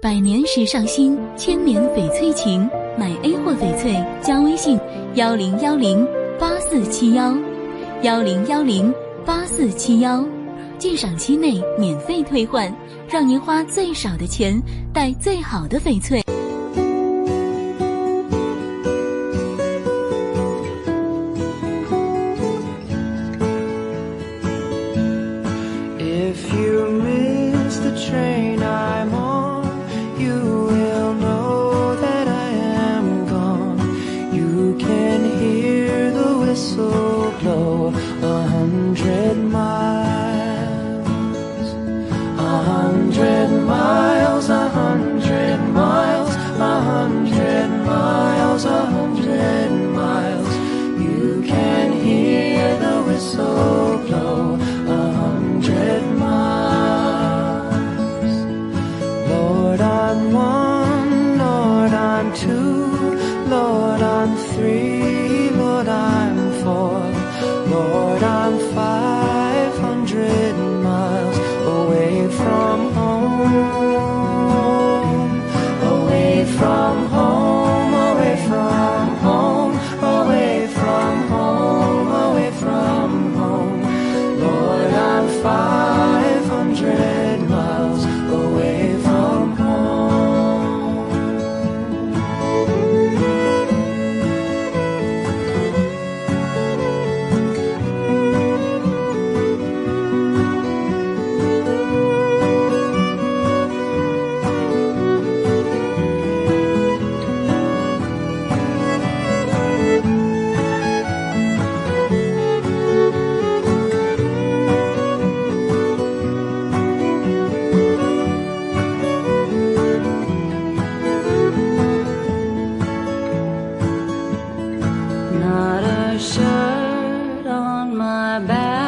百年时尚新，千年翡翠情。买 A 货翡翠，加微信10108471，10108471，鉴赏期内免费退换，让您花最少的钱带最好的翡翠。If you miss the train I'm on, you will know that I am gone. You can hear the whistle blow 100 miles, 100 miles, 100 miles, 100 miles, 100 miles. You can hear the whistle blow 100 miles. Lord, I'm one, Lord, I'm two, Lord, I'm three, Lord, I'm four, Lord, I'm 500 miles away from home, away from home, away from home, away from home, away from home. Lord, I'm 500 miles away from home. Not a shirt on my back,